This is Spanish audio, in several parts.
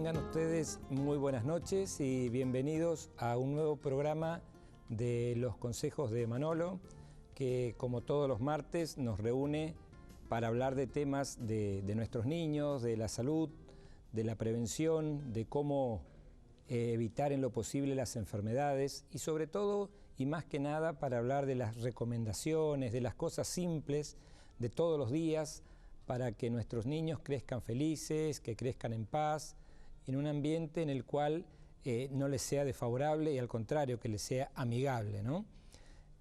Tengan ustedes muy buenas noches y bienvenidos a un nuevo programa de los consejos de Manolo, que como todos los martes nos reúne para hablar de temas de nuestros niños, de la salud, de la prevención, de cómo evitar en lo posible las enfermedades y sobre todo y más que nada para hablar de las recomendaciones, de las cosas simples de todos los días para que nuestros niños crezcan felices, que crezcan en paz, en un ambiente en el cual no les sea desfavorable y al contrario, que les sea amigable, ¿no?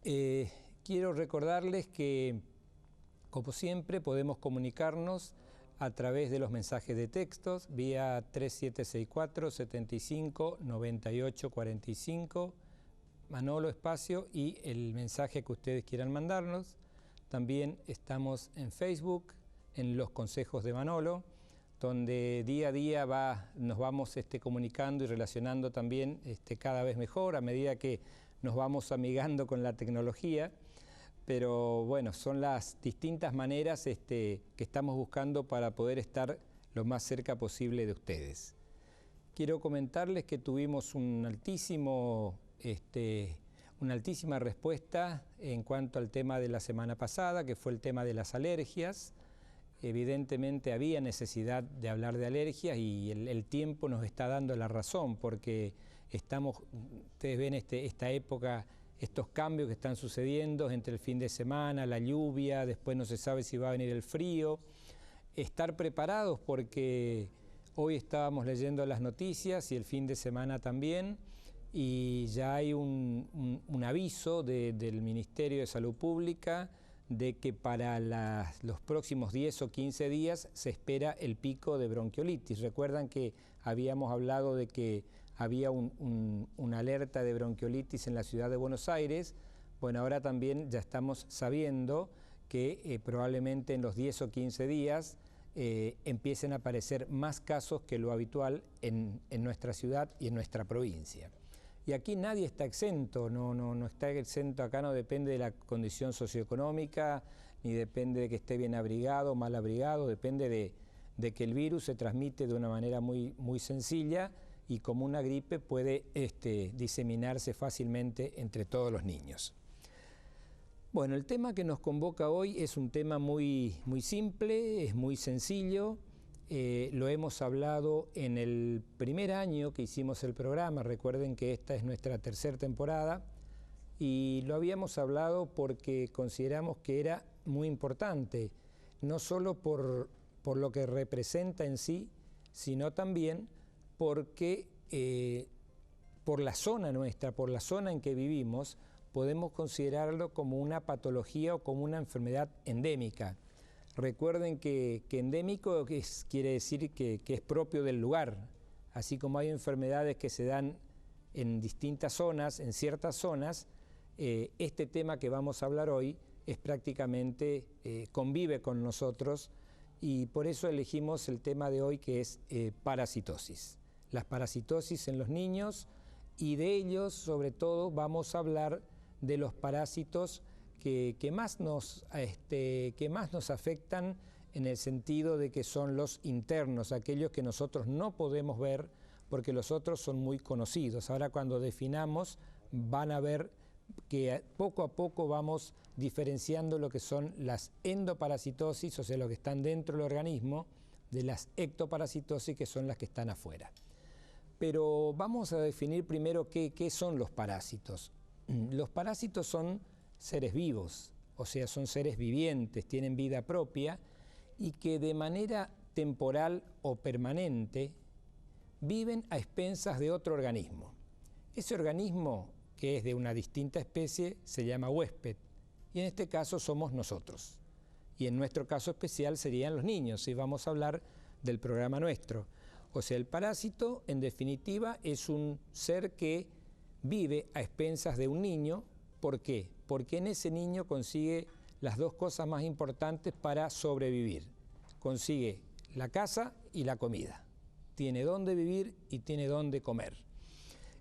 Quiero recordarles que, como siempre, podemos comunicarnos a través de los mensajes de textos vía 3764 75 98 45, Manolo Espacio, y el mensaje que ustedes quieran mandarnos. También estamos en Facebook, en los consejos de Manolo, donde día a día nos vamos comunicando y relacionando también cada vez mejor a medida que nos vamos amigando con la tecnología. Pero bueno, son las distintas maneras que estamos buscando para poder estar lo más cerca posible de ustedes. Quiero comentarles que tuvimos una altísima respuesta en cuanto al tema de la semana pasada, que fue el tema de las alergias. Evidentemente había necesidad de hablar de alergias y el tiempo nos está dando la razón, porque ustedes ven esta época, estos cambios que están sucediendo entre el fin de semana, la lluvia, después no se sabe si va a venir el frío. Estar preparados porque hoy estábamos leyendo las noticias y el fin de semana también, y ya hay un aviso del Ministerio de Salud Pública de que para los próximos 10 o 15 días se espera el pico de bronquiolitis. Recuerdan que habíamos hablado de que había una alerta de bronquiolitis en la ciudad de Buenos Aires. Bueno, ahora también ya estamos sabiendo que probablemente en los 10 o 15 días empiecen a aparecer más casos que lo habitual en nuestra ciudad y en nuestra provincia. Y aquí nadie está exento, no está exento, acá no depende de la condición socioeconómica, ni depende de que esté bien abrigado o mal abrigado, depende de que el virus se transmite de una manera muy sencilla y como una gripe puede diseminarse fácilmente entre todos los niños. Bueno, el tema que nos convoca hoy es un tema muy simple, es muy sencillo. Lo hemos hablado en el primer año que hicimos el programa. Recuerden que esta es nuestra tercera temporada y lo habíamos hablado porque consideramos que era muy importante, no solo por lo que representa en sí, sino también porque por la zona nuestra, por la zona en que vivimos, podemos considerarlo como una patología o como una enfermedad endémica. Recuerden que endémico quiere decir que es propio del lugar, así como hay enfermedades que se dan en distintas zonas, en ciertas zonas, este tema que vamos a hablar hoy es prácticamente, convive con nosotros y por eso elegimos el tema de hoy, que es parasitosis. Las parasitosis en los niños, y de ellos sobre todo vamos a hablar de los parásitos que más nos afectan en el sentido de que son los internos, aquellos que nosotros no podemos ver porque los otros son muy conocidos. Ahora cuando definamos van a ver que poco a poco vamos diferenciando lo que son las endoparasitosis, o sea, lo que están dentro del organismo, de las ectoparasitosis, que son las que están afuera. Pero vamos a definir primero qué son los parásitos. Los parásitos son seres vivos, o sea, son seres vivientes, tienen vida propia y que de manera temporal o permanente viven a expensas de otro organismo. Ese organismo, que es de una distinta especie, se llama huésped y en este caso somos nosotros. Y en nuestro caso especial serían los niños, y vamos a hablar del programa nuestro. O sea, el parásito, en definitiva, es un ser que vive a expensas de un niño. ¿Por qué? Porque en ese niño consigue las dos cosas más importantes para sobrevivir. Consigue la casa y la comida. Tiene dónde vivir y tiene dónde comer.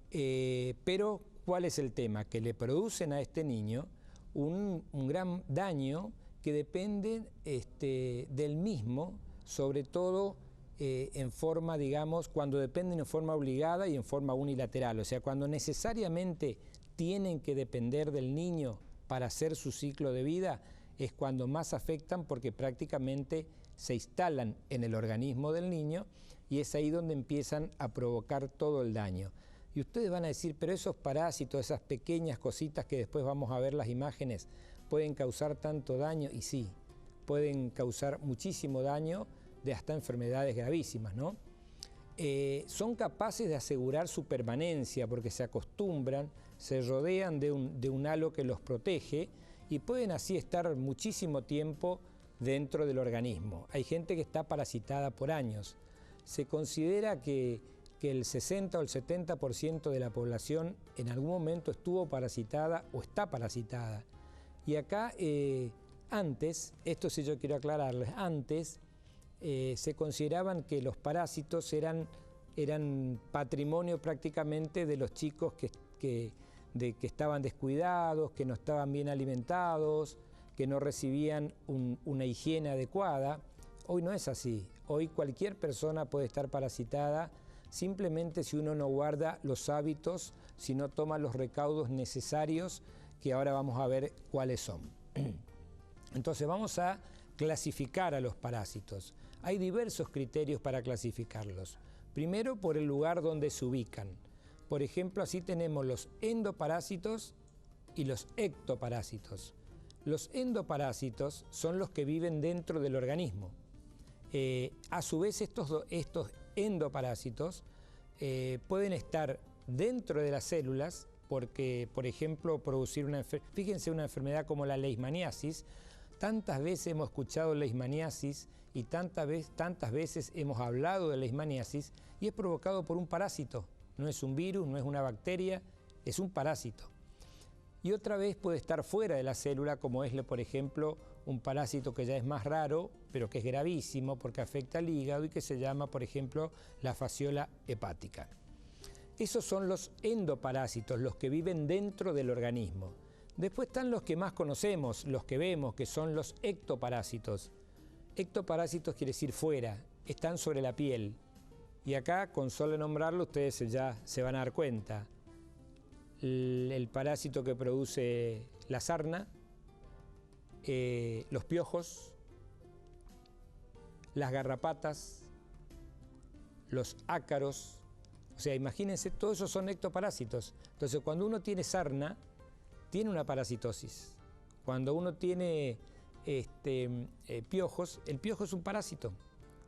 Pero, ¿cuál es el tema? Que le producen a este niño un gran daño que depende del mismo, sobre todo en forma, digamos, cuando dependen en forma obligada y en forma unilateral. O sea, cuando necesariamente tienen que depender del niño para hacer su ciclo de vida, es cuando más afectan porque prácticamente se instalan en el organismo del niño y es ahí donde empiezan a provocar todo el daño. Y ustedes van a decir, pero esos parásitos, esas pequeñas cositas que después vamos a ver las imágenes, ¿pueden causar tanto daño? Y sí, pueden causar muchísimo daño de hasta enfermedades gravísimas, ¿no? Son capaces de asegurar su permanencia porque se acostumbran, se rodean de un halo que los protege y pueden así estar muchísimo tiempo dentro del organismo. Hay gente que está parasitada por años. Se considera que el 60 o el 70% de la población en algún momento estuvo parasitada o está parasitada. Y acá, antes, esto sí yo quiero aclararles, antes se consideraban que los parásitos eran patrimonio prácticamente de los chicos que estaban descuidados, que no estaban bien alimentados, que no recibían una higiene adecuada. Hoy no es así. Hoy cualquier persona puede estar parasitada simplemente si uno no guarda los hábitos, si no toma los recaudos necesarios, que ahora vamos a ver cuáles son. Entonces vamos a clasificar a los parásitos. Hay diversos criterios para clasificarlos. Primero, por el lugar donde se ubican. Por ejemplo, así tenemos los endoparásitos y los ectoparásitos. Los endoparásitos son los que viven dentro del organismo. A su vez, estos endoparásitos pueden estar dentro de las células porque, por ejemplo, producir fíjense una enfermedad como la leishmaniasis. Tantas veces hemos escuchado leishmaniasis y tantas veces hemos hablado de leishmaniasis y es provocado por un parásito. No es un virus, no es una bacteria, es un parásito. Y otra vez puede estar fuera de la célula, como es, por ejemplo, un parásito que ya es más raro, pero que es gravísimo porque afecta al hígado y que se llama, por ejemplo, la fasciola hepática. Esos son los endoparásitos, los que viven dentro del organismo. Después están los que más conocemos, los que vemos, que son los ectoparásitos. Ectoparásitos quiere decir fuera, están sobre la piel. Y acá, con solo nombrarlo, ustedes ya se van a dar cuenta. El parásito que produce la sarna, los piojos, las garrapatas, los ácaros. O sea, imagínense, todos esos son ectoparásitos. Entonces, cuando uno tiene sarna, tiene una parasitosis. Cuando uno tiene piojos, el piojo es un parásito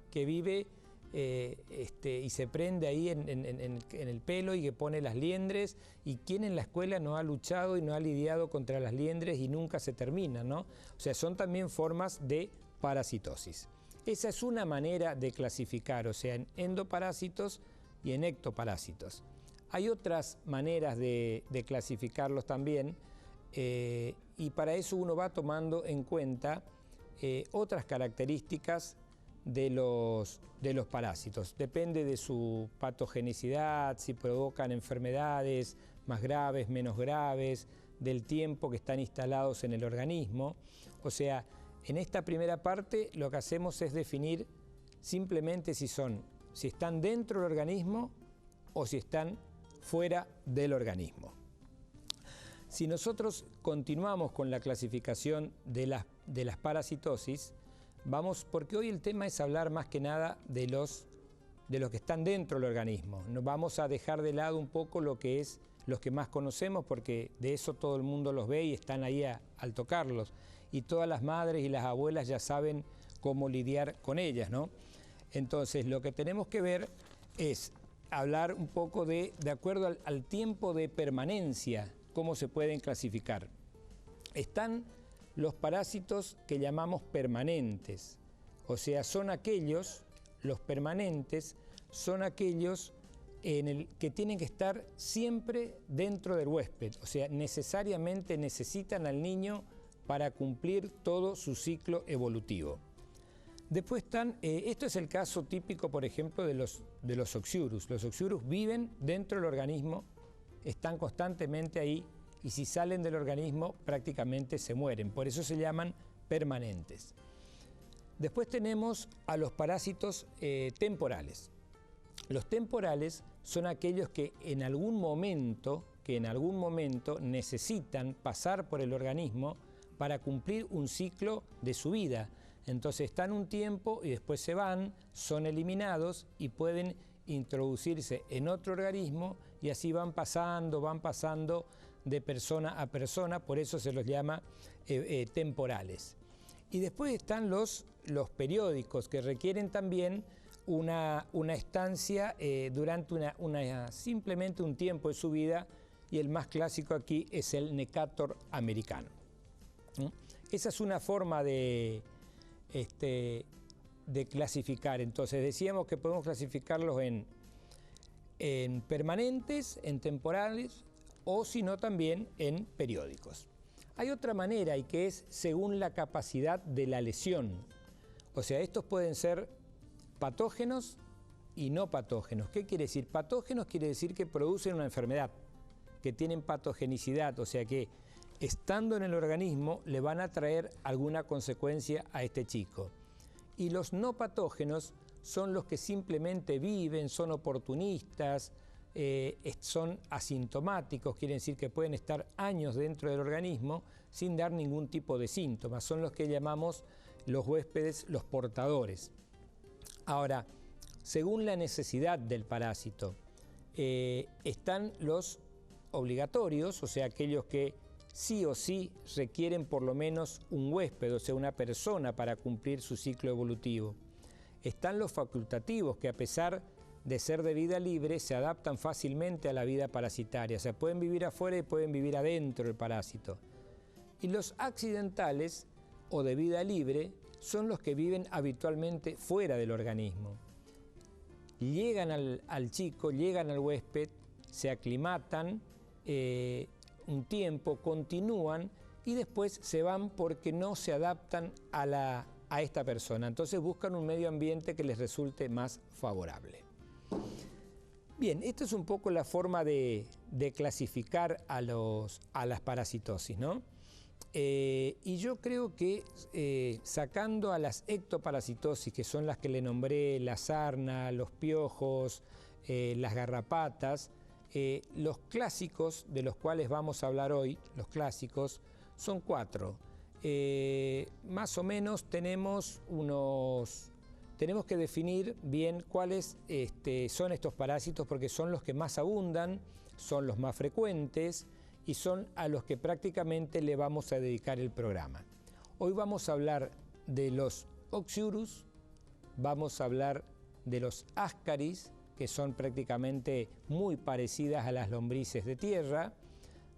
que vive y se prende ahí en el pelo y que pone las liendres. ¿Y quién en la escuela no ha luchado y no ha lidiado contra las liendres y nunca se termina, ¿no? O sea, son también formas de parasitosis. Esa es una manera de clasificar, o sea, en endoparásitos y en ectoparásitos. Hay otras maneras de clasificarlos también y para eso uno va tomando en cuenta otras características de los parásitos. Depende de su patogenicidad, si provocan enfermedades más graves, menos graves, del tiempo que están instalados en el organismo. O sea, en esta primera parte lo que hacemos es definir simplemente si están dentro del organismo o si están fuera del organismo. Si nosotros continuamos con la clasificación de las parasitosis, porque hoy el tema es hablar más que nada de los que están dentro del organismo. Nos vamos a dejar de lado un poco los que más conocemos, porque de eso todo el mundo los ve y están ahí al tocarlos. Y todas las madres y las abuelas ya saben cómo lidiar con ellas, ¿no? Entonces, lo que tenemos que ver es hablar un poco de acuerdo al tiempo de permanencia, cómo se pueden clasificar. Están los parásitos que llamamos permanentes, o sea, los permanentes son aquellos que tienen que estar siempre dentro del huésped, o sea, necesariamente necesitan al niño para cumplir todo su ciclo evolutivo. Después están, esto es el caso típico, por ejemplo, de los oxyurus. Los oxyurus viven dentro del organismo, están constantemente ahí y si salen del organismo prácticamente se mueren. Por eso se llaman permanentes. Después tenemos a los parásitos temporales. Los temporales son aquellos que en algún momento necesitan pasar por el organismo para cumplir un ciclo de su vida. Entonces están un tiempo y después se van, son eliminados y pueden introducirse en otro organismo y así van pasando de persona a persona, por eso se los llama temporales. Y después están los periódicos, que requieren también una estancia durante simplemente un tiempo de su vida, y el más clásico aquí es el Necator americano. Esa es una forma de clasificar. Entonces decíamos que podemos clasificarlos en permanentes, en temporales o si no también en periódicos. Hay otra manera y que es según la capacidad de la lesión. O sea, estos pueden ser patógenos y no patógenos. ¿Qué quiere decir? Patógenos quiere decir que producen una enfermedad, que tienen patogenicidad, o sea que estando en el organismo le van a traer alguna consecuencia a este chico. Y los no patógenos son los que simplemente viven, son oportunistas, son asintomáticos, quiere decir que pueden estar años dentro del organismo sin dar ningún tipo de síntomas. Son los que llamamos los huéspedes, los portadores. Ahora, según la necesidad del parásito, están los obligatorios, o sea, aquellos que sí o sí requieren por lo menos un huésped, o sea, una persona para cumplir su ciclo evolutivo. Están los facultativos, que a pesar de ser de vida libre, se adaptan fácilmente a la vida parasitaria, o sea, pueden vivir afuera y pueden vivir adentro del parásito. Y los accidentales, o de vida libre, son los que viven habitualmente fuera del organismo. Llegan al chico, llegan al huésped, se aclimatan un tiempo, continúan y después se van porque no se adaptan a esta persona. Entonces buscan un medio ambiente que les resulte más favorable. Bien, esta es un poco la forma de clasificar a las parasitosis, ¿no? Y yo creo que sacando a las ectoparasitosis, que son las que le nombré, la sarna, los piojos, las garrapatas, los clásicos de los cuales vamos a hablar hoy, los clásicos, son 4. Más o menos tenemos que definir bien cuáles son estos parásitos, porque son los que más abundan, son los más frecuentes y son a los que prácticamente le vamos a dedicar el programa. Hoy vamos a hablar de los Oxyurus, vamos a hablar de los Ascaris, que son prácticamente muy parecidas a las lombrices de tierra.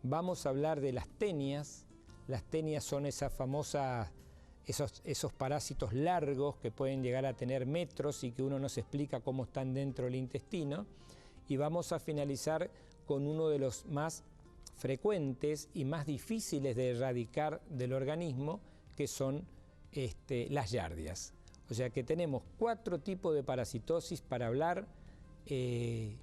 Vamos a hablar de las tenias. Las tenias son esas famosas, esos parásitos largos que pueden llegar a tener metros y que uno no se explica cómo están dentro del intestino. Y vamos a finalizar con uno de los más frecuentes y más difíciles de erradicar del organismo, que son las yardias. O sea que tenemos 4 tipos de parasitosis para hablar. Es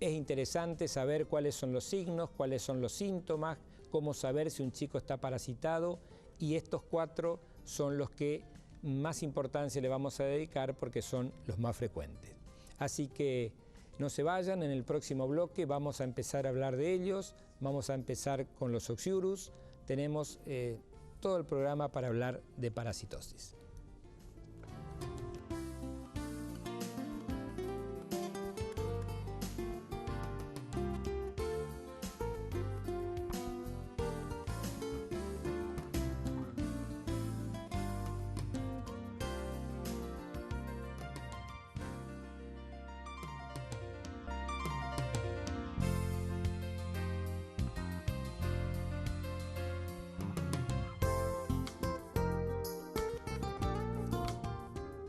interesante saber cuáles son los signos, cuáles son los síntomas, cómo saber si un chico está parasitado, y estos 4 son los que más importancia le vamos a dedicar porque son los más frecuentes. Así que no se vayan, en el próximo bloque vamos a empezar a hablar de ellos, vamos a empezar con los Oxyurus, tenemos todo el programa para hablar de parasitosis.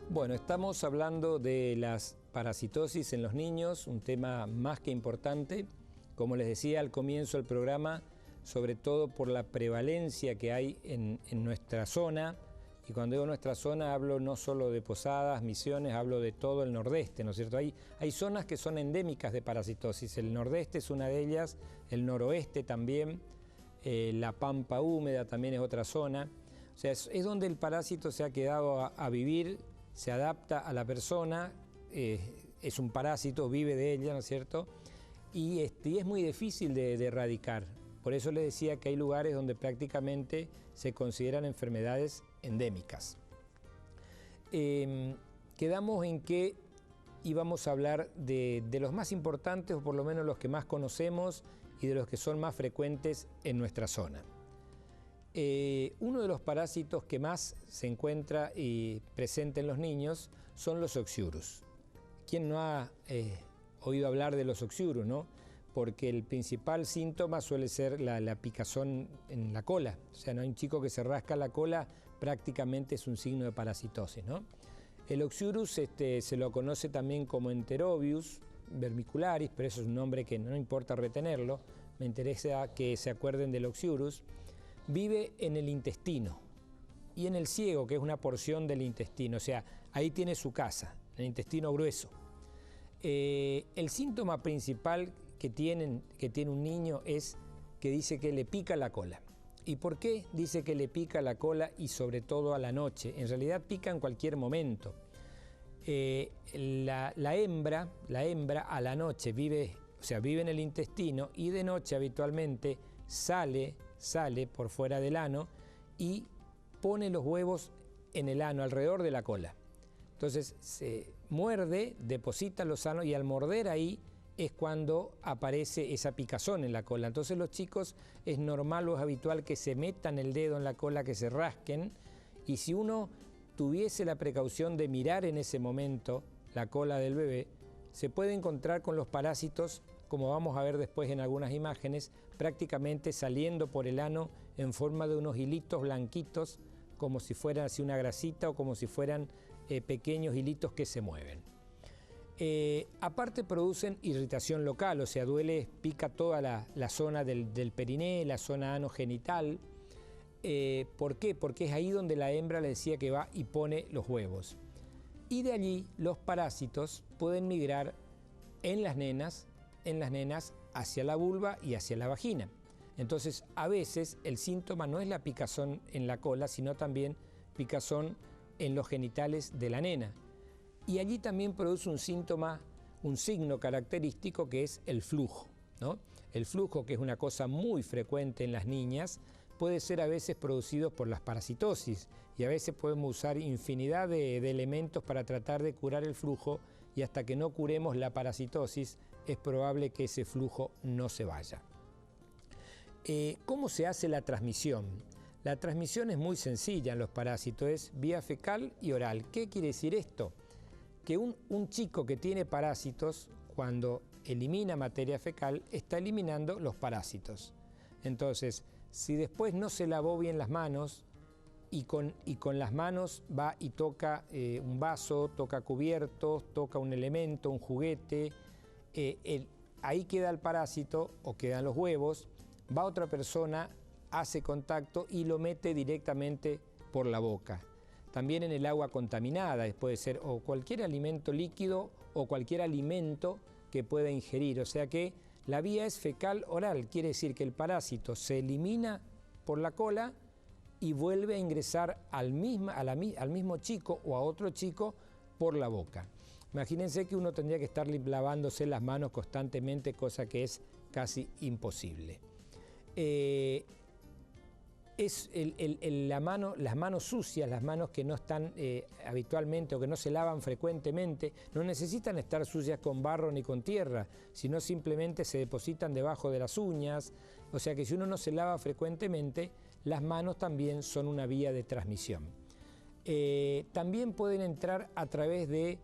Bueno, estamos hablando de las parasitosis en los niños, un tema más que importante, como les decía al comienzo del programa, sobre todo por la prevalencia que hay en nuestra zona, y cuando digo nuestra zona hablo no solo de Posadas, Misiones, hablo de todo el nordeste, ¿no es cierto? Hay zonas que son endémicas de parasitosis, el nordeste es una de ellas, el noroeste también, la Pampa húmeda también es otra zona. O sea, es donde el parásito se ha quedado a vivir, se adapta a la persona, es un parásito, vive de ella, ¿no es cierto? Y es muy difícil de erradicar. Por eso le decía que hay lugares donde prácticamente se consideran enfermedades endémicas. Quedamos en que íbamos a hablar de los más importantes, o por lo menos los que más conocemos y de los que son más frecuentes en nuestra zona. Uno de los parásitos que más se encuentra presente en los niños son los oxiurus. ¿Quién no ha oído hablar de los oxiurus, no? Porque el principal síntoma suele ser la picazón en la cola. O sea, no hay un chico que se rasca la cola, prácticamente es un signo de parasitosis, ¿no? El oxiurus se lo conoce también como Enterobius vermicularis, pero eso es un nombre que no importa retenerlo. Me interesa que se acuerden del oxiurus. Vive en el intestino y en el ciego, que es una porción del intestino. O sea, ahí tiene su casa, en el intestino grueso. El síntoma principal que tiene un niño es que dice que le pica la cola. ¿Y por qué dice que le pica la cola y sobre todo a la noche? En realidad pica en cualquier momento. La hembra a la noche vive en el intestino y de noche habitualmente sale por fuera del ano y pone los huevos en el ano, alrededor de la cola. Entonces se muerde, deposita los anos y al morder ahí es cuando aparece esa picazón en la cola. Entonces los chicos es normal o es habitual que se metan el dedo en la cola, que se rasquen, y si uno tuviese la precaución de mirar en ese momento la cola del bebé, se puede encontrar con los parásitos, como vamos a ver después en algunas imágenes, prácticamente saliendo por el ano en forma de unos hilitos blanquitos, como si fueran así una grasita o como si fueran pequeños hilitos que se mueven. Aparte producen irritación local, o sea, duele, pica toda la zona del periné, la zona anogenital. ¿Por qué? Porque es ahí donde la hembra le decía que va y pone los huevos. Y de allí los parásitos pueden migrar en las nenas hacia la vulva y hacia la vagina. Entonces, a veces el síntoma no es la picazón en la cola, sino también picazón en los genitales de la nena. Y allí también produce un síntoma, un signo característico que es el flujo, ¿no? El flujo, que es una cosa muy frecuente en las niñas, puede ser a veces producido por las parasitosis y a veces podemos usar infinidad de elementos para tratar de curar el flujo y hasta que no curemos la parasitosis es probable que ese flujo no se vaya. ¿Cómo se hace la transmisión? La transmisión es muy sencilla en los parásitos, es vía fecal y oral. ¿Qué quiere decir esto? Que un chico que tiene parásitos, cuando elimina materia fecal, está eliminando los parásitos. Entonces, si después no se lavó bien las manos y con las manos va y toca un vaso, toca cubiertos, toca un elemento, un juguete, ahí queda el parásito o quedan los huevos, va otra persona, hace contacto y lo mete directamente por la boca. También en el agua contaminada, puede ser o cualquier alimento líquido o cualquier alimento que pueda ingerir. O sea que la vía es fecal-oral, quiere decir que el parásito se elimina por la cola y vuelve a ingresar al mismo chico o a otro chico por la boca. Imagínense que uno tendría que estar lavándose las manos constantemente, cosa que es casi imposible. Las manos sucias, las manos que no están habitualmente o que no se lavan frecuentemente, no necesitan estar sucias con barro ni con tierra, sino simplemente se depositan debajo de las uñas. O sea que si uno no se lava frecuentemente, las manos también son una vía de transmisión. También pueden entrar a través de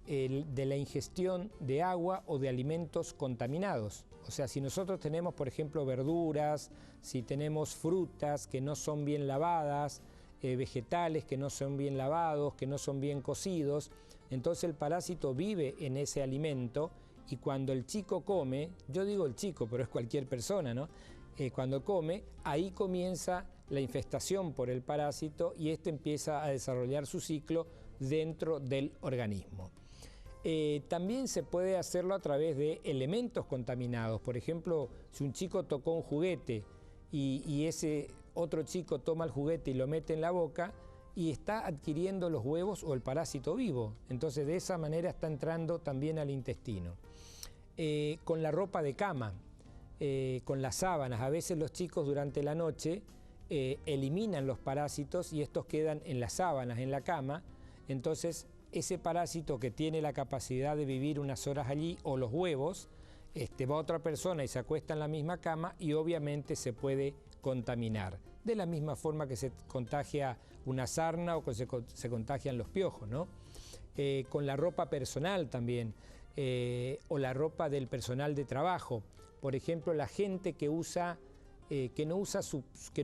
la ingestión de agua o de alimentos contaminados. O sea, si nosotros tenemos, por ejemplo, verduras, si tenemos frutas que no son bien lavadas, vegetales que no son bien lavados, que no son bien cocidos, entonces el parásito vive en ese alimento y cuando el chico come, yo digo el chico, pero es cualquier persona, ¿no? Cuando come, ahí comienza la infestación por el parásito y este empieza a desarrollar su ciclo dentro del organismo. También se puede hacerlo a través de elementos contaminados. Por ejemplo, si un chico tocó un juguete y ese otro chico toma el juguete y lo mete en la boca y está adquiriendo los huevos o el parásito vivo. Entonces de esa manera está entrando también al intestino. Con la ropa de cama, con las sábanas, a veces los chicos durante la noche eliminan los parásitos y estos quedan en las sábanas, en la cama. Entonces ese parásito que tiene la capacidad de vivir unas horas allí, o los huevos, va otra persona y se acuesta en la misma cama y obviamente se puede contaminar. De la misma forma que se contagia una sarna o que se contagian los piojos, ¿no? Con la ropa personal también, o la ropa del personal de trabajo. Por ejemplo, la gente que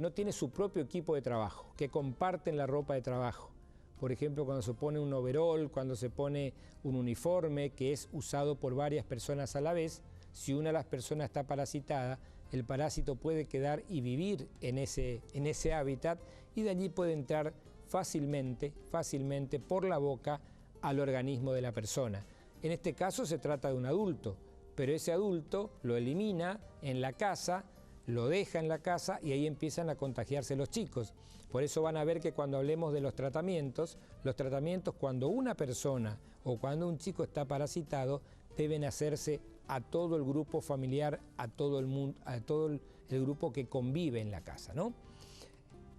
no tiene su propio equipo de trabajo, que comparten la ropa de trabajo. Por ejemplo, cuando se pone un overol, cuando se pone un uniforme que es usado por varias personas a la vez, si una de las personas está parasitada, el parásito puede quedar y vivir en ese hábitat y de allí puede entrar fácilmente por la boca al organismo de la persona. En este caso se trata de un adulto, pero ese adulto lo elimina en la casa, lo deja en la casa y ahí empiezan a contagiarse los chicos. Por eso van a ver que cuando hablemos de los tratamientos cuando una persona o cuando un chico está parasitado, deben hacerse a todo el grupo familiar, a todo el mundo, a todo el grupo que convive en la casa, ¿no?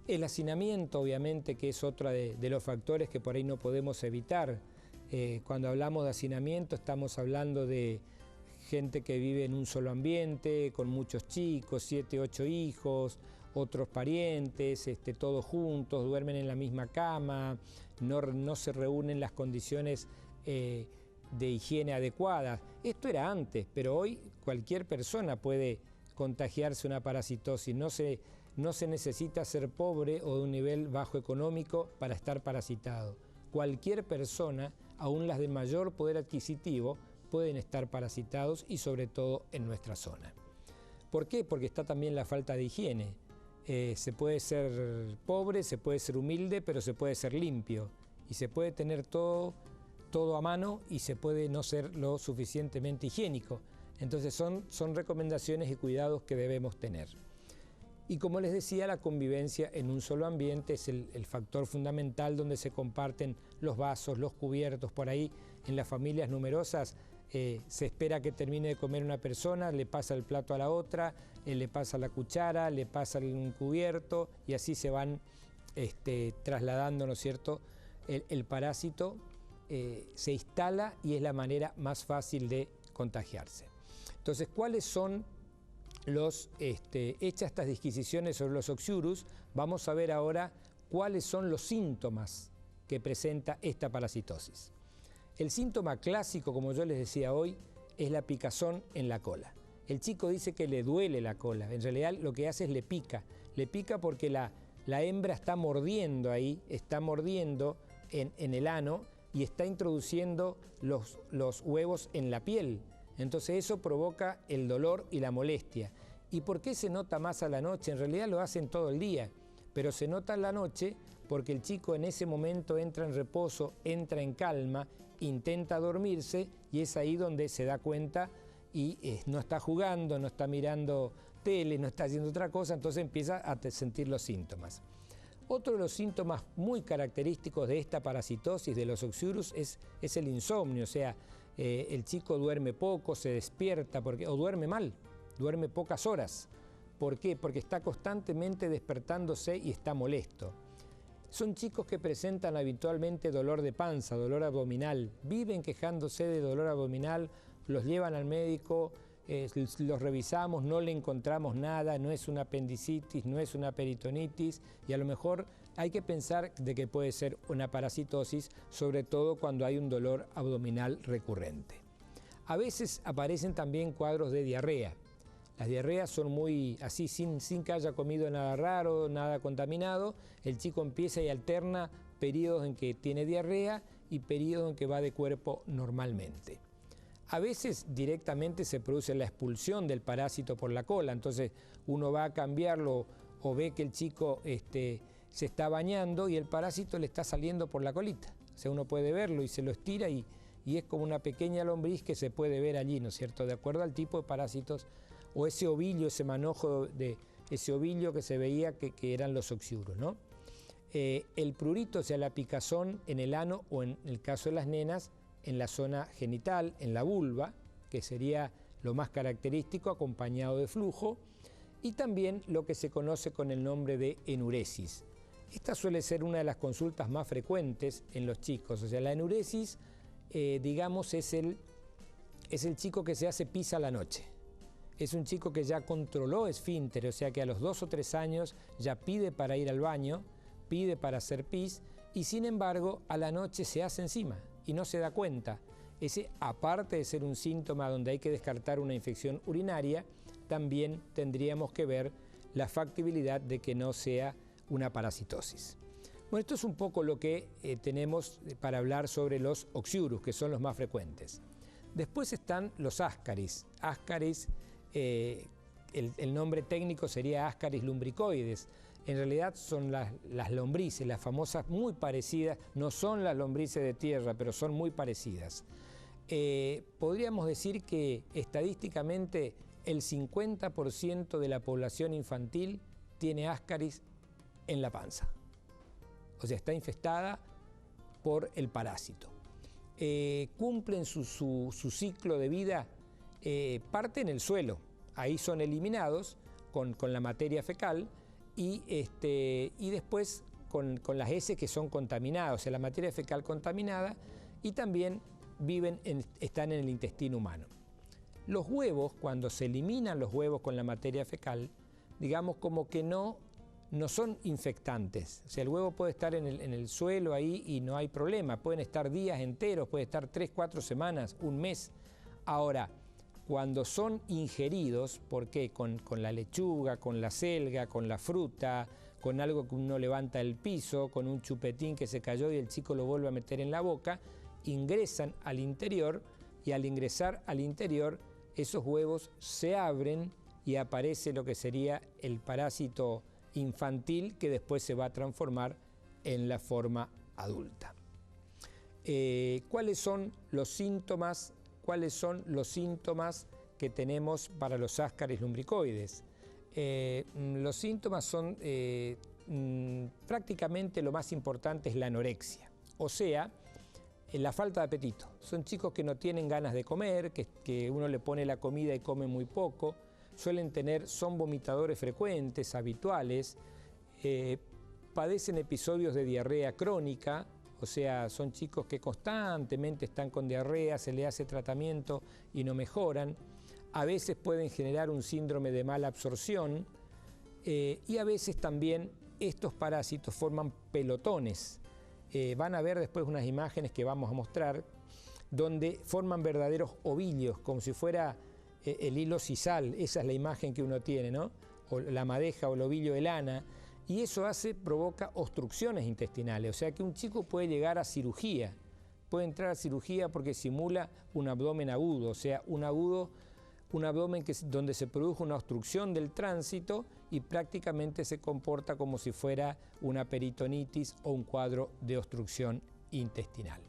El hacinamiento, obviamente, que es otro de los factores que por ahí no podemos evitar. Cuando hablamos de hacinamiento estamos hablando de gente que vive en un solo ambiente, con muchos chicos, 7, 8 hijos, otros parientes, todos juntos, duermen en la misma cama, no se reúnen las condiciones de higiene adecuadas. Esto era antes, pero hoy cualquier persona puede contagiarse una parasitosis. No se necesita ser pobre o de un nivel bajo económico para estar parasitado. Cualquier persona, aún las de mayor poder adquisitivo, pueden estar parasitados y sobre todo en nuestra zona. ¿Por qué? Porque está también la falta de higiene. Se puede ser pobre, se puede ser humilde, pero se puede ser limpio. Y se puede tener todo a mano y se puede no ser lo suficientemente higiénico. Entonces son recomendaciones y cuidados que debemos tener. Y como les decía, la convivencia en un solo ambiente es el factor fundamental donde se comparten los vasos, los cubiertos. Por ahí en las familias numerosas se espera que termine de comer una persona, le pasa el plato a la otra, le pasa la cuchara, le pasa un cubierto y así se van trasladando, ¿no es cierto? El parásito se instala y es la manera más fácil de contagiarse. Entonces, ¿cuáles son hechas estas disquisiciones sobre los oxyurus? Vamos a ver ahora cuáles son los síntomas que presenta esta parasitosis. El síntoma clásico, como yo les decía hoy, es la picazón en la cola. El chico dice que le duele la cola, en realidad lo que hace es le pica porque la hembra está mordiendo ahí, está mordiendo en el ano y está introduciendo los huevos en la piel. Entonces eso provoca el dolor y la molestia. ¿Y por qué se nota más a la noche? En realidad lo hacen todo el día, pero se nota en la noche porque el chico en ese momento entra en reposo, entra en calma, intenta dormirse y es ahí donde se da cuenta y no está jugando, no está mirando tele, no está haciendo otra cosa, entonces empieza a sentir los síntomas. Otro de los síntomas muy característicos de esta parasitosis de los oxyurus es el insomnio, o sea, el chico duerme poco, se despierta o duerme mal, duerme pocas horas. ¿Por qué? Porque está constantemente despertándose y está molesto. Son chicos que presentan habitualmente dolor de panza, dolor abdominal, viven quejándose de dolor abdominal, los llevan al médico, los revisamos, no le encontramos nada, no es una apendicitis, no es una peritonitis y a lo mejor hay que pensar de que puede ser una parasitosis, sobre todo cuando hay un dolor abdominal recurrente. A veces aparecen también cuadros de diarrea. Las diarreas son muy así, sin que haya comido nada raro, nada contaminado. El chico empieza y alterna periodos en que tiene diarrea y periodos en que va de cuerpo normalmente. A veces directamente se produce la expulsión del parásito por la cola, entonces uno va a cambiarlo o ve que el chico se está bañando y el parásito le está saliendo por la colita. O sea, uno puede verlo y se lo estira y es como una pequeña lombriz que se puede ver allí, ¿no es cierto? De acuerdo al tipo de parásitos o ese ovillo, ese manojo ese ovillo que se veía que eran los oxiurus, ¿no? El prurito, o sea, la picazón en el ano o en el caso de las nenas, en la zona genital, en la vulva, que sería lo más característico, acompañado de flujo, y también lo que se conoce con el nombre de enuresis. Esta suele ser una de las consultas más frecuentes en los chicos, o sea, la enuresis, digamos, es el chico que se hace pis a la noche. Es un chico que ya controló esfínter, o sea que a los 2 o 3 años ya pide para ir al baño, pide para hacer pis, y sin embargo a la noche se hace encima y no se da cuenta. Ese, aparte de ser un síntoma donde hay que descartar una infección urinaria, también tendríamos que ver la factibilidad de que no sea una parasitosis. Bueno, esto es un poco lo que tenemos para hablar sobre los oxiurus, que son los más frecuentes. Después están los ascaris. Ascaris, el nombre técnico sería Ascaris lumbricoides. En realidad son las lombrices, las famosas, muy parecidas, no son las lombrices de tierra, pero son muy parecidas. Podríamos decir que estadísticamente el 50% de la población infantil tiene ascaris en la panza. O sea, está infestada por el parásito. Cumplen su ciclo de vida, parte en el suelo. Ahí son eliminados con la materia fecal y después con las heces que son contaminadas, o sea, la materia fecal contaminada, y también están en el intestino humano. Los huevos, cuando se eliminan los huevos con la materia fecal, digamos como que no son infectantes. O sea, el huevo puede estar en el suelo ahí y no hay problema. Pueden estar días enteros, puede estar 3, 4 semanas, un mes. Ahora, cuando son ingeridos, ¿por qué? Con la lechuga, con la selga, con la fruta, con algo que uno levanta del piso, con un chupetín que se cayó y el chico lo vuelve a meter en la boca, ingresan al interior, y al ingresar al interior, esos huevos se abren y aparece lo que sería el parásito infantil, que después se va a transformar en la forma adulta. ¿Cuáles son los síntomas? ¿Cuáles son los síntomas que tenemos para los ascaris lumbricoides? Los síntomas son prácticamente lo más importante es la anorexia, o sea, la falta de apetito. Son chicos que no tienen ganas de comer, que uno le pone la comida y come muy poco, son vomitadores frecuentes, habituales, padecen episodios de diarrea crónica, o sea, son chicos que constantemente están con diarrea, se le hace tratamiento y no mejoran. A veces pueden generar un síndrome de mala absorción y a veces también estos parásitos forman pelotones. Van a ver después unas imágenes que vamos a mostrar donde forman verdaderos ovillos, como si fuera el hilo sisal. Esa es la imagen que uno tiene, ¿no? O la madeja o el ovillo de lana. Y eso provoca obstrucciones intestinales, o sea que un chico puede llegar a cirugía, puede entrar a cirugía porque simula un abdomen agudo, o sea, un abdomen donde se produjo una obstrucción del tránsito y prácticamente se comporta como si fuera una peritonitis o un cuadro de obstrucción intestinal.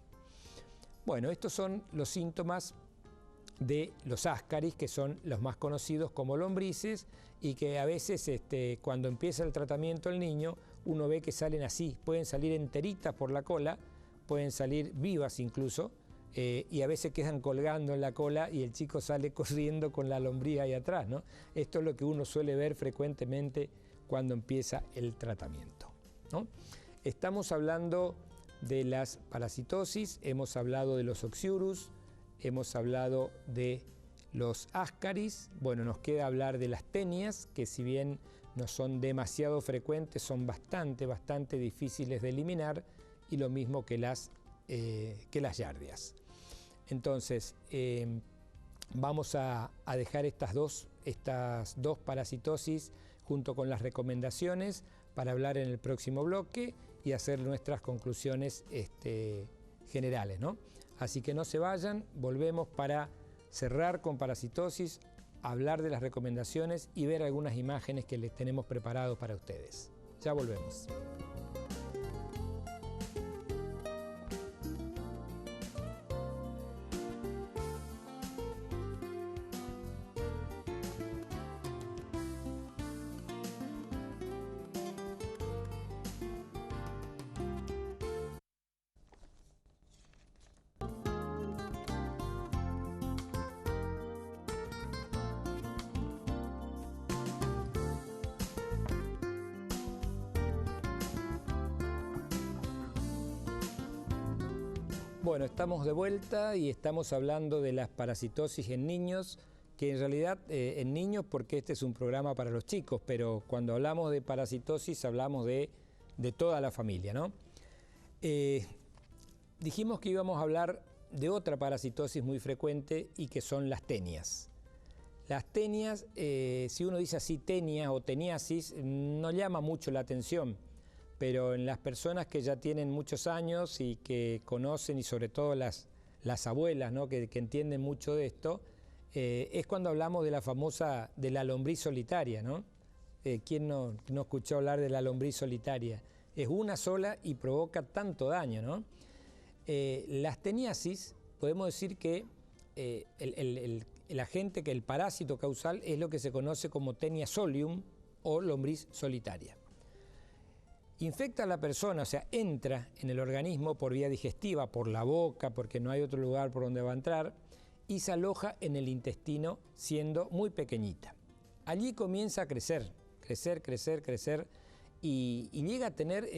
Bueno, estos son los síntomas de los ascaris, que son los más conocidos como lombrices, y que a veces cuando empieza el tratamiento el niño, uno ve que salen así, pueden salir enteritas por la cola, pueden salir vivas incluso, y a veces quedan colgando en la cola y el chico sale corriendo con la lombriz ahí atrás, ¿no? Esto es lo que uno suele ver frecuentemente cuando empieza el tratamiento, ¿no? Estamos hablando de las parasitosis, hemos hablado de los oxiurus, hemos hablado de los ascaris. Bueno, nos queda hablar de las tenias, que si bien no son demasiado frecuentes, son bastante difíciles de eliminar, y lo mismo que las yardias. Entonces, vamos a dejar estas dos parasitosis junto con las recomendaciones para hablar en el próximo bloque y hacer nuestras conclusiones generales, ¿no? Así que no se vayan, volvemos para cerrar con parasitosis, hablar de las recomendaciones y ver algunas imágenes que les tenemos preparados para ustedes. Ya volvemos. Bueno, estamos de vuelta y estamos hablando de las parasitosis en niños, que en realidad en niños porque este es un programa para los chicos, pero cuando hablamos de parasitosis hablamos de toda la familia, ¿no? Dijimos que íbamos a hablar de otra parasitosis muy frecuente y que son las tenias. Las tenias, si uno dice así tenias o teniasis, no llama mucho la atención, pero en las personas que ya tienen muchos años y que conocen, y sobre todo las abuelas, ¿no? que entienden mucho de esto, es cuando hablamos de la famosa, de la lombriz solitaria, ¿no? ¿Quién no escuchó hablar de la lombriz solitaria? Es una sola y provoca tanto daño, ¿no? Las teniasis, podemos decir que el agente, que el parásito causal es lo que se conoce como Taenia solium o lombriz solitaria. Infecta a la persona, o sea, entra en el organismo por vía digestiva, por la boca, porque no hay otro lugar por donde va a entrar, y se aloja en el intestino siendo muy pequeñita. Allí comienza a crecer, y llega a tener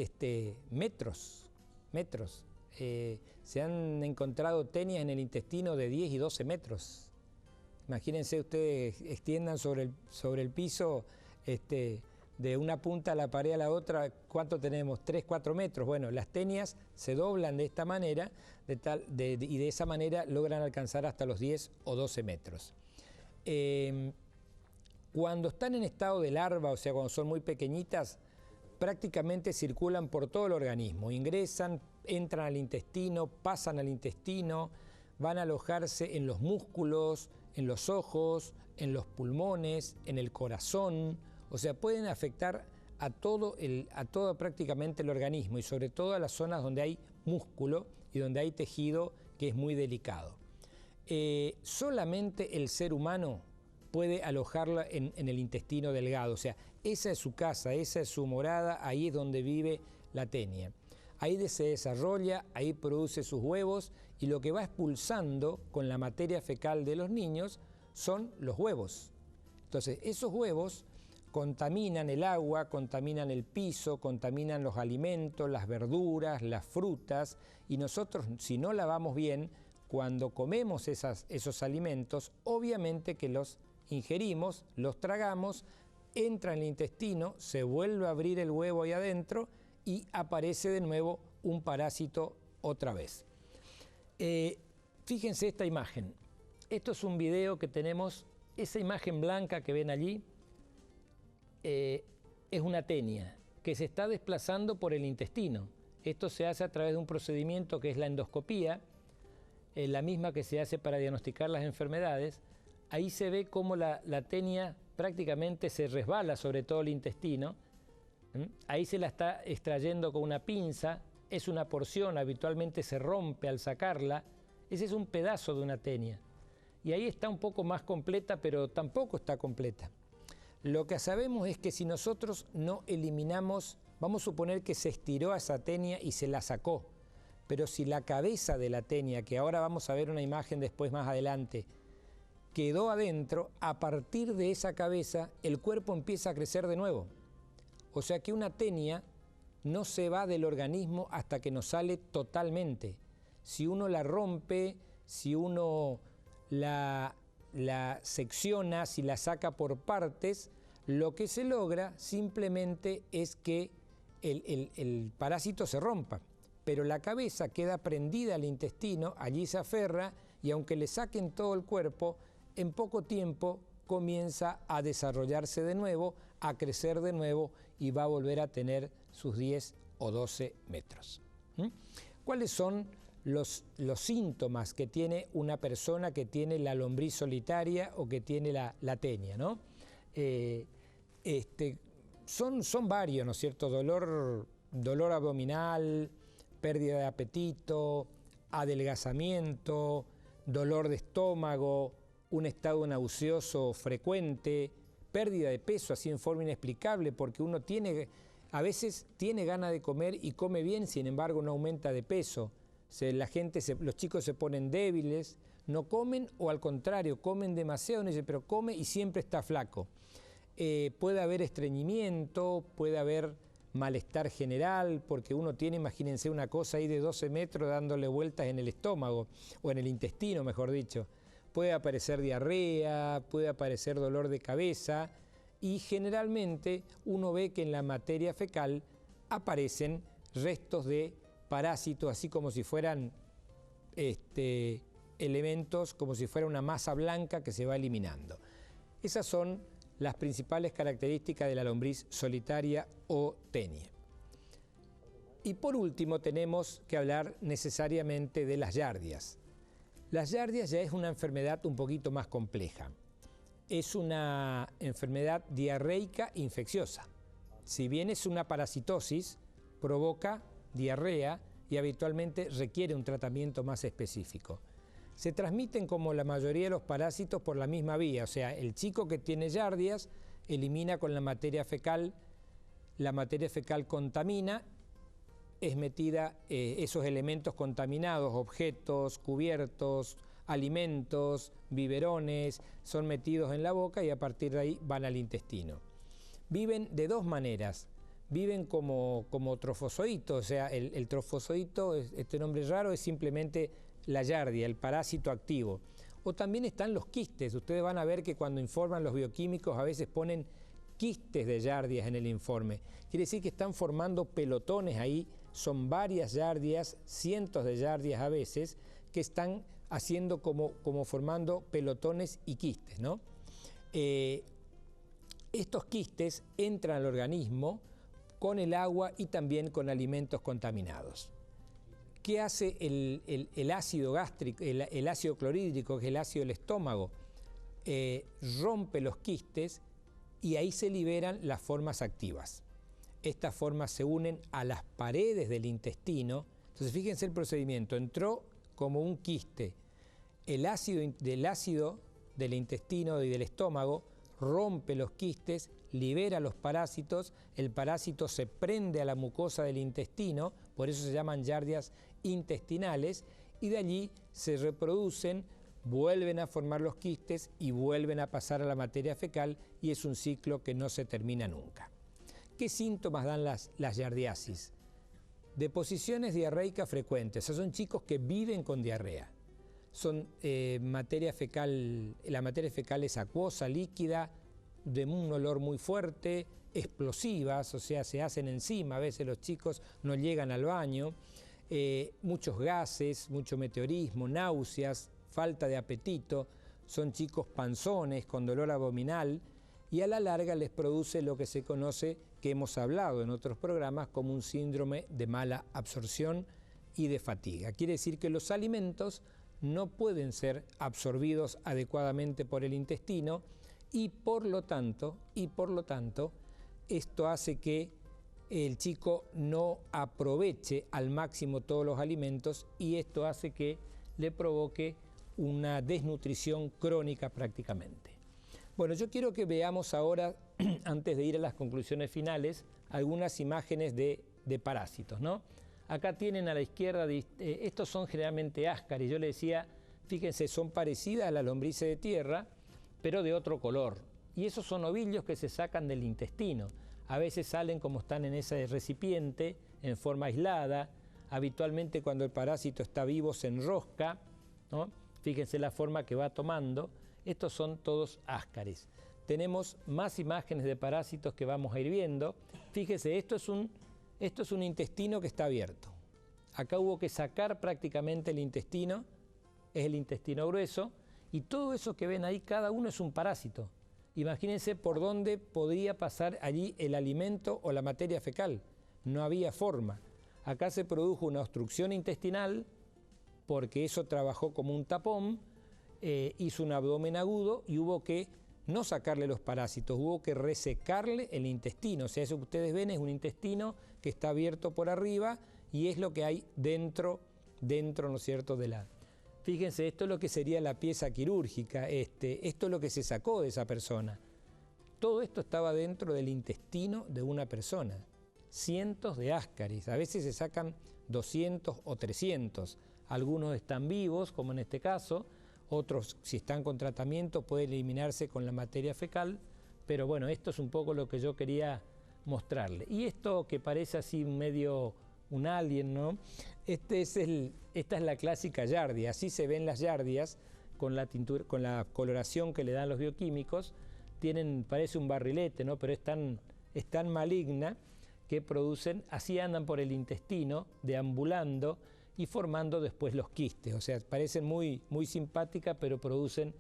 metros. Se han encontrado tenias en el intestino de 10 y 12 metros. Imagínense ustedes, extiendan sobre el piso, de una punta a la pared a la otra, ¿cuánto tenemos? 3, 4 metros. Bueno, las tenias se doblan de esta manera y de esa manera logran alcanzar hasta los 10 o 12 metros. Cuando están en estado de larva, o sea, cuando son muy pequeñitas, prácticamente circulan por todo el organismo, ingresan, entran al intestino, pasan al intestino, van a alojarse en los músculos, en los ojos, en los pulmones, en el corazón. O sea, pueden afectar a todo prácticamente el organismo y sobre todo a las zonas donde hay músculo y donde hay tejido que es muy delicado. Solamente el ser humano puede alojarla en el intestino delgado, o sea, esa es su casa, esa es su morada, ahí es donde vive la tenia. Ahí se desarrolla, ahí produce sus huevos y lo que va expulsando con la materia fecal de los niños son los huevos. Entonces, esos huevos contaminan el agua, contaminan el piso, contaminan los alimentos, las verduras, las frutas, y nosotros, si no lavamos bien, cuando comemos esos alimentos, obviamente que los ingerimos, los tragamos, entra en el intestino, se vuelve a abrir el huevo ahí adentro y aparece de nuevo un parásito otra vez. Fíjense esta imagen. Esto es un video que tenemos, esa imagen blanca que ven allí, es una tenia que se está desplazando por el intestino. Esto se hace a través de un procedimiento que es la endoscopía, la misma que se hace para diagnosticar las enfermedades. Ahí se ve cómo la tenia prácticamente se resbala sobre todo el intestino. Ahí se la está extrayendo con una pinza, es una porción, habitualmente se rompe al sacarla. Ese es un pedazo de una tenia. Y ahí está un poco más completa, pero tampoco está completa. Lo que sabemos es que si nosotros no eliminamos, vamos a suponer que se estiró a esa tenia y se la sacó, pero si la cabeza de la tenia, que ahora vamos a ver una imagen después más adelante, quedó adentro, a partir de esa cabeza el cuerpo empieza a crecer de nuevo. O sea que una tenia no se va del organismo hasta que nos sale totalmente. Si uno la rompe, si uno la secciona, si la saca por partes, lo que se logra simplemente es que el parásito se rompa, pero la cabeza queda prendida al intestino, allí se aferra y aunque le saquen todo el cuerpo, en poco tiempo comienza a desarrollarse de nuevo, a crecer de nuevo y va a volver a tener sus 10 o 12 metros. ¿Cuáles son los síntomas que tiene una persona que tiene la lombriz solitaria o que tiene la tenia, ¿no? Son varios, ¿no es cierto? Dolor abdominal, pérdida de apetito, adelgazamiento, dolor de estómago, un estado nauseoso frecuente, pérdida de peso así en forma inexplicable, porque uno a veces tiene ganas de comer y come bien, sin embargo no aumenta de peso. Los chicos se ponen débiles, no comen o al contrario, comen demasiado, pero come y siempre está flaco. Puede haber estreñimiento, puede haber malestar general, porque uno tiene, imagínense, una cosa ahí de 12 metros dándole vueltas en el estómago, o en el intestino, mejor dicho. Puede aparecer diarrea, puede aparecer dolor de cabeza, y generalmente uno ve que en la materia fecal aparecen restos de parásitos, así como si fueran elementos, como si fuera una masa blanca que se va eliminando. Esas son las principales características de la lombriz solitaria o tenia. Y por último tenemos que hablar necesariamente de las yardias. Las yardias ya es una enfermedad un poquito más compleja. Es una enfermedad diarreica infecciosa. Si bien es una parasitosis, provoca diarrea y habitualmente requiere un tratamiento más específico. Se transmiten, como la mayoría de los parásitos, por la misma vía, o sea, el chico que tiene yardias elimina con la materia fecal contamina, es metida esos elementos contaminados, objetos, cubiertos, alimentos, biberones, son metidos en la boca y a partir de ahí van al intestino. Viven de dos maneras. Viven como trofozoitos, o sea, el trofozoito, este nombre raro, es simplemente la yardia, el parásito activo. O también están los quistes. Ustedes van a ver que cuando informan los bioquímicos a veces ponen quistes de yardias en el informe. Quiere decir que están formando pelotones ahí, son varias yardias, cientos de yardias a veces, que están haciendo como formando pelotones y quistes, ¿no? Estos quistes entran al organismo con el agua y también con alimentos contaminados. ¿Qué hace el ácido gástrico, el ácido clorhídrico, que es el ácido del estómago? Rompe los quistes y ahí se liberan las formas activas. Estas formas se unen a las paredes del intestino. Entonces fíjense el procedimiento, entró como un quiste. El ácido del intestino y del estómago rompe los quistes, libera los parásitos, el parásito se prende a la mucosa del intestino, por eso se llaman yardias intestinales, y de allí se reproducen, vuelven a formar los quistes y vuelven a pasar a la materia fecal, y es un ciclo que no se termina nunca. ¿Qué síntomas dan las yardiasis? Deposiciones diarreicas frecuentes, o sea, son chicos que viven con diarrea. Son materia fecal, la materia fecal es acuosa, líquida, de un olor muy fuerte, explosivas, o sea, se hacen encima, a veces los chicos no llegan al baño, muchos gases, mucho meteorismo, náuseas, falta de apetito, son chicos panzones con dolor abdominal y a la larga les produce lo que se conoce, que hemos hablado en otros programas, como un síndrome de mala absorción y de fatiga. Quiere decir que los alimentos no pueden ser absorbidos adecuadamente por el intestino y por lo tanto, esto hace que el chico no aproveche al máximo todos los alimentos y esto hace que le provoque una desnutrición crónica prácticamente. Bueno, yo quiero que veamos ahora, antes de ir a las conclusiones finales, algunas imágenes de parásitos, ¿no? Acá tienen a la izquierda, estos son generalmente áscaris, yo les decía, fíjense, son parecidas a las lombrices de tierra, pero de otro color. Y esos son ovillos que se sacan del intestino. A veces salen como están en ese recipiente, en forma aislada. Habitualmente cuando el parásito está vivo se enrosca, ¿no? Fíjense la forma que va tomando. Estos son todos áscaris. Tenemos más imágenes de parásitos que vamos a ir viendo. Fíjense, esto es un intestino que está abierto. Acá hubo que sacar prácticamente el intestino, es el intestino grueso, y todo eso que ven ahí, cada uno es un parásito. Imagínense por dónde podría pasar allí el alimento o la materia fecal. No había forma. Acá se produjo una obstrucción intestinal porque eso trabajó como un tapón, hizo un abdomen agudo y hubo que no sacarle los parásitos, hubo que resecarle el intestino. O sea, eso que ustedes ven es un intestino que está abierto por arriba y es lo que hay dentro, ¿no es cierto?, de la... Fíjense, esto es lo que sería la pieza quirúrgica, esto es lo que se sacó de esa persona. Todo esto estaba dentro del intestino de una persona. Cientos de áscaris, a veces se sacan 200 o 300. Algunos están vivos, como en este caso, otros, si están con tratamiento, pueden eliminarse con la materia fecal, pero bueno, esto es un poco lo que yo quería mostrarle. Y esto que parece así medio un alien, ¿no? Esta es la clásica Giardia. Así se ven las Giardias con la tintura, con la coloración que le dan los bioquímicos. Parece un barrilete, ¿no? Pero es tan maligna que producen, así andan por el intestino, deambulando y formando después los quistes. O sea, parecen muy simpáticas, pero producen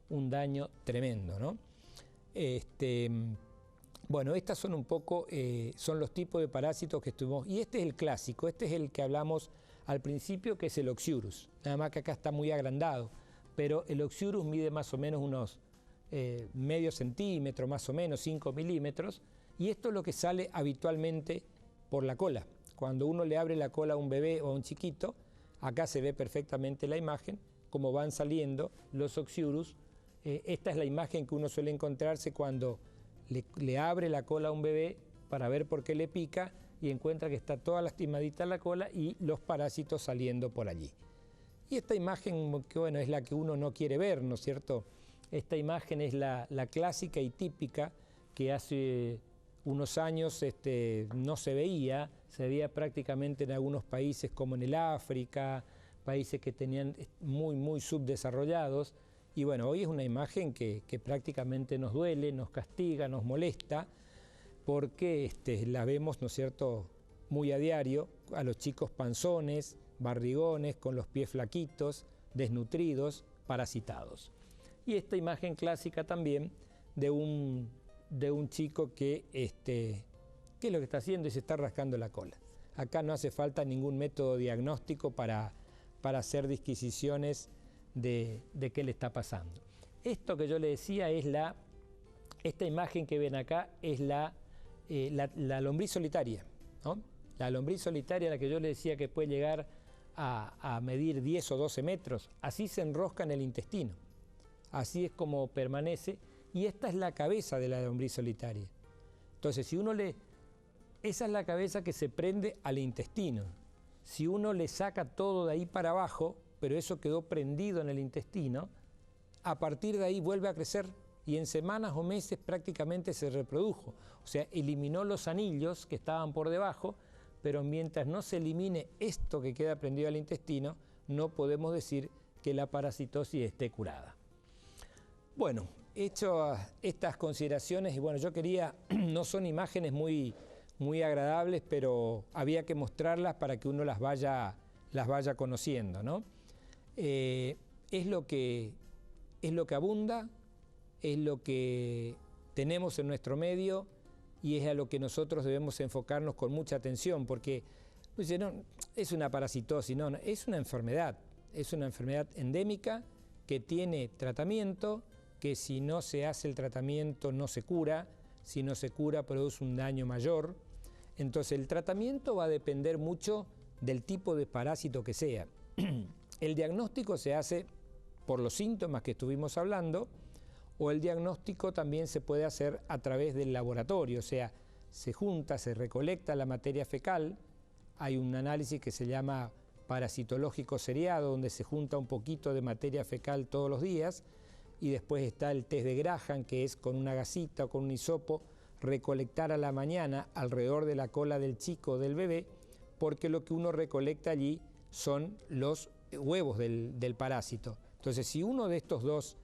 un daño tremendo, ¿no? Bueno, estas son un poco, son los tipos de parásitos que estuvimos, y este es el clásico, este es el que hablamos al principio, que es el Oxyurus, nada más que acá está muy agrandado, pero el Oxyurus mide más o menos unos medio centímetro, más o menos 5 milímetros, y esto es lo que sale habitualmente por la cola. Cuando uno le abre la cola a un bebé o a un chiquito, acá se ve perfectamente la imagen, cómo van saliendo los Oxyurus. Esta es la imagen que uno suele encontrarse cuando le abre la cola a un bebé para ver por qué le pica y encuentra que está toda lastimadita la cola y los parásitos saliendo por allí. Y esta imagen, que bueno, es la que uno no quiere ver, ¿no es cierto? Esta imagen es la clásica y típica que hace unos años no se veía prácticamente en algunos países como en el África, países que tenían muy subdesarrollados. Y bueno, hoy es una imagen que prácticamente nos duele, nos castiga, nos molesta, porque la vemos, ¿no es cierto?, muy a diario, a los chicos panzones, barrigones, con los pies flaquitos, desnutridos, parasitados. Y esta imagen clásica también de un chico que, ¿qué es lo que está haciendo? Y se está rascando la cola. Acá no hace falta ningún método diagnóstico para hacer disquisiciones de qué le está pasando. Esto que yo le decía es esta imagen que ven acá es la lombriz solitaria, ¿no? La lombriz solitaria, la que yo le decía que puede llegar a medir 10 o 12 metros, así se enrosca en el intestino, así es como permanece, y esta es la cabeza de la lombriz solitaria. Entonces, esa es la cabeza que se prende al intestino. Si uno le saca todo de ahí para abajo, pero eso quedó prendido en el intestino, a partir de ahí vuelve a crecer y en semanas o meses prácticamente se reprodujo. O sea, eliminó los anillos que estaban por debajo, pero mientras no se elimine esto que queda prendido al intestino, no podemos decir que la parasitosis esté curada. Bueno, hecho estas consideraciones, y bueno, yo quería, no son imágenes muy agradables, pero había que mostrarlas para que uno las vaya conociendo, ¿no? Es lo que abunda, es lo que tenemos en nuestro medio y es a lo que nosotros debemos enfocarnos con mucha atención, porque no, es una parasitosis, no, es una enfermedad endémica que tiene tratamiento, que si no se hace el tratamiento no se cura, si no se cura produce un daño mayor. Entonces el tratamiento va a depender mucho del tipo de parásito que sea. El diagnóstico se hace por los síntomas que estuvimos hablando, o el diagnóstico también se puede hacer a través del laboratorio, o sea, se recolecta la materia fecal, hay un análisis que se llama parasitológico seriado, donde se junta un poquito de materia fecal todos los días, y después está el test de Graham, que es con una gasita o con un hisopo, recolectar a la mañana alrededor de la cola del chico o del bebé, porque lo que uno recolecta allí son los huevos del parásito. Entonces, si uno de estos dos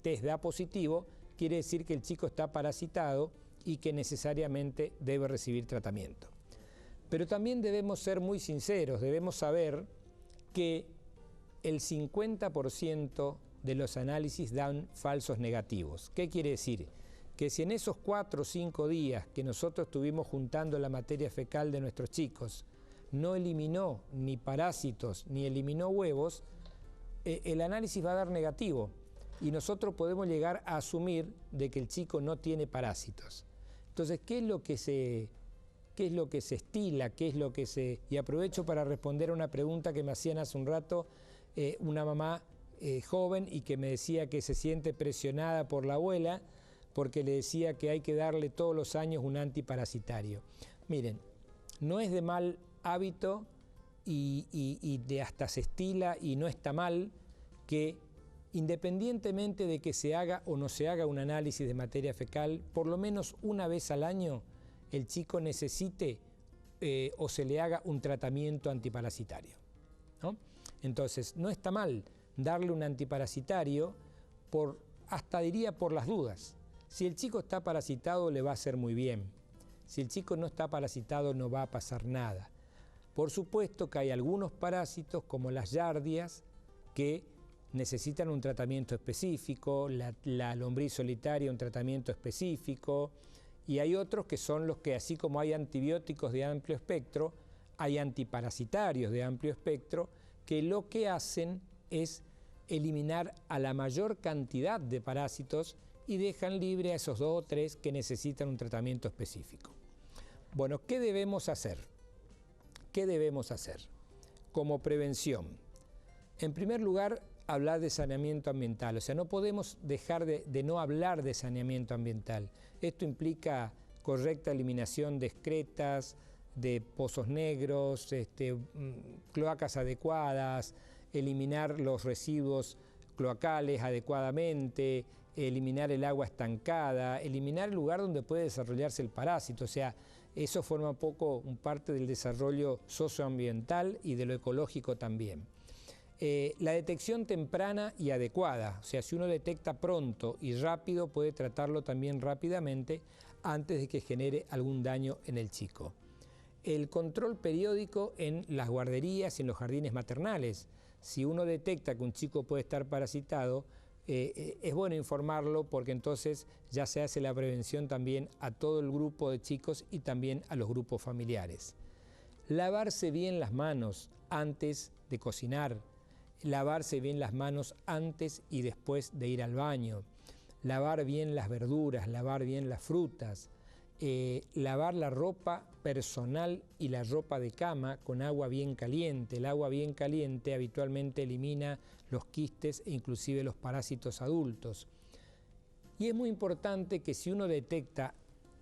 test da positivo, quiere decir que el chico está parasitado y que necesariamente debe recibir tratamiento. Pero también debemos ser muy sinceros, debemos saber que el 50% de los análisis dan falsos negativos. ¿Qué quiere decir? Que si en esos 4 o 5 días que nosotros estuvimos juntando la materia fecal de nuestros chicos no eliminó ni parásitos ni eliminó huevos, el análisis va a dar negativo y nosotros podemos llegar a asumir de que el chico no tiene parásitos. Entonces, ¿qué es lo que se estila? Y aprovecho para responder a una pregunta que me hacían hace un rato una mamá joven y que me decía que se siente presionada por la abuela porque le decía que hay que darle todos los años un antiparasitario. Miren, no es de mal hábito y hasta se estila y no está mal que independientemente de que se haga o no se haga un análisis de materia fecal, por lo menos una vez al año el chico necesite o se le haga un tratamiento antiparasitario, ¿no? Entonces, no está mal darle un antiparasitario hasta diría por las dudas. Si el chico está parasitado le va a hacer muy bien. Si el chico no está parasitado no va a pasar nada. Por supuesto que hay algunos parásitos como las yardias que necesitan un tratamiento específico, la lombriz solitaria un tratamiento específico, y hay otros que son los que, así como hay antibióticos de amplio espectro, hay antiparasitarios de amplio espectro que lo que hacen es eliminar a la mayor cantidad de parásitos y dejan libre a esos 2 o 3 que necesitan un tratamiento específico. Bueno, ¿qué debemos hacer? ¿Qué debemos hacer como prevención? En primer lugar, hablar de saneamiento ambiental. O sea, no podemos dejar de no hablar de saneamiento ambiental. Esto implica correcta eliminación de excretas, de pozos negros, cloacas adecuadas, eliminar los residuos cloacales adecuadamente, eliminar el agua estancada, eliminar el lugar donde puede desarrollarse el parásito. O sea, eso forma parte del desarrollo socioambiental y de lo ecológico también. La detección temprana y adecuada, o sea, si uno detecta pronto y rápido, puede tratarlo también rápidamente antes de que genere algún daño en el chico. El control periódico en las guarderías y en los jardines maternales. Si uno detecta que un chico puede estar parasitado, es bueno informarlo porque entonces ya se hace la prevención también a todo el grupo de chicos y también a los grupos familiares. Lavarse bien las manos antes de cocinar, lavarse bien las manos antes y después de ir al baño, lavar bien las verduras, lavar bien las frutas, lavar la ropa personal y la ropa de cama con agua bien caliente. El agua bien caliente habitualmente elimina los quistes e inclusive los parásitos adultos. Y es muy importante que si uno detecta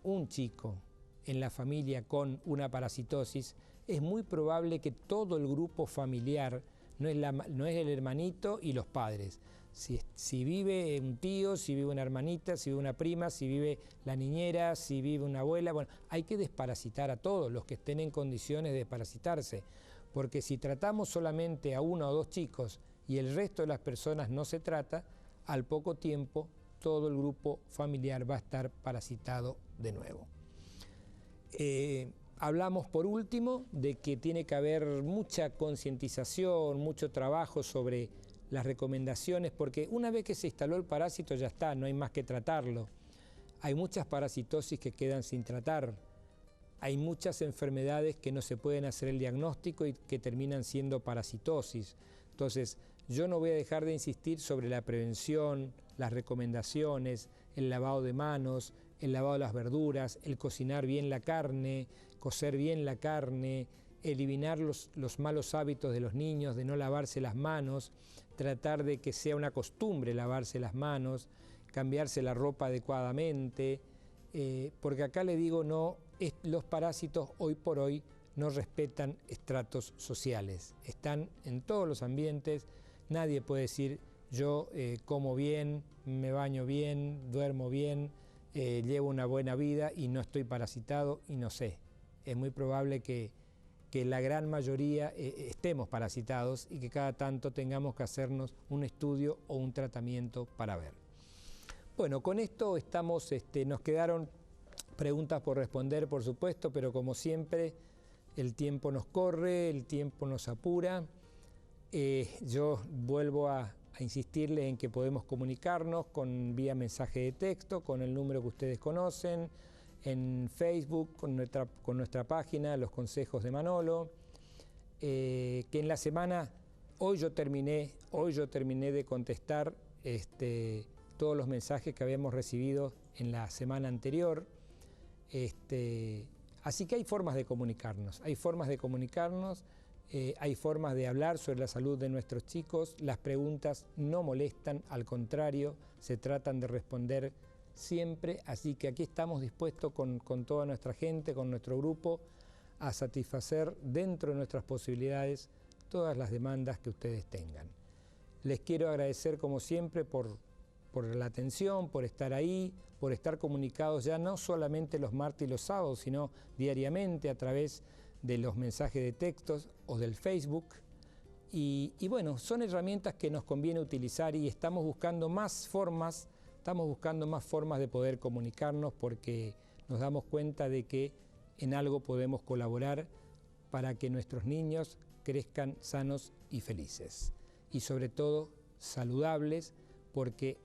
un chico en la familia con una parasitosis, es muy probable que todo el grupo familiar, no es el hermanito y los padres. Si vive un tío, si vive una hermanita, si vive una prima, si vive la niñera, si vive una abuela, bueno, hay que desparasitar a todos los que estén en condiciones de desparasitarse, porque si tratamos solamente a 1 o 2 chicos y el resto de las personas no se trata, al poco tiempo todo el grupo familiar va a estar parasitado de nuevo. Hablamos por último de que tiene que haber mucha concientización, mucho trabajo sobre las recomendaciones, porque una vez que se instaló el parásito ya está, no hay más que tratarlo. Hay muchas parasitosis que quedan sin tratar, hay muchas enfermedades que no se pueden hacer el diagnóstico y que terminan siendo parasitosis. Entonces, yo no voy a dejar de insistir sobre la prevención, las recomendaciones, el lavado de manos, el lavado de las verduras, el cocinar bien la carne, cocer bien la carne, eliminar los malos hábitos de los niños de no lavarse las manos, tratar de que sea una costumbre lavarse las manos, cambiarse la ropa adecuadamente, porque acá le digo, los parásitos hoy por hoy no respetan estratos sociales, están en todos los ambientes, nadie puede decir yo como bien, me baño bien, duermo bien, llevo una buena vida y no estoy parasitado y no sé, es muy probable que la gran mayoría estemos parasitados y que cada tanto tengamos que hacernos un estudio o un tratamiento para ver. Bueno, con esto estamos, nos quedaron preguntas por responder, por supuesto, pero como siempre el tiempo nos corre, el tiempo nos apura. Yo vuelvo a insistirles en que podemos comunicarnos vía mensaje de texto, con el número que ustedes conocen, en Facebook, con nuestra página, Los Consejos de Manolo, que en la semana, hoy yo terminé de contestar todos los mensajes que habíamos recibido en la semana anterior. Así que hay formas de comunicarnos, hay formas de hablar sobre la salud de nuestros chicos. Las preguntas no molestan, al contrario, se tratan de responder siempre, así que aquí estamos dispuestos con toda nuestra gente, con nuestro grupo, a satisfacer dentro de nuestras posibilidades todas las demandas que ustedes tengan. Les quiero agradecer como siempre por la atención, por estar ahí, por estar comunicados ya no solamente los martes y los sábados, sino diariamente a través de los mensajes de textos o del Facebook. Y bueno, son herramientas que nos conviene utilizar y estamos buscando más formas de poder comunicarnos, porque nos damos cuenta de que en algo podemos colaborar para que nuestros niños crezcan sanos y felices. Y sobre todo saludables, porque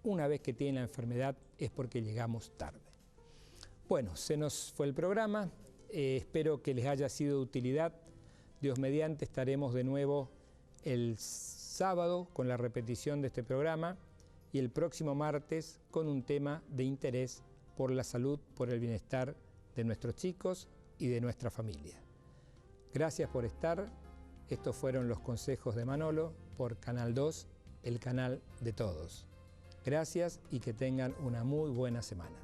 una vez que tienen la enfermedad es porque llegamos tarde. Bueno, se nos fue el programa. Espero que les haya sido de utilidad. Dios mediante estaremos de nuevo el sábado con la repetición de este programa y el próximo martes con un tema de interés por la salud, por el bienestar de nuestros chicos y de nuestra familia. Gracias por estar. Estos fueron los consejos de Manolo por Canal 2, el canal de todos. Gracias y que tengan una muy buena semana.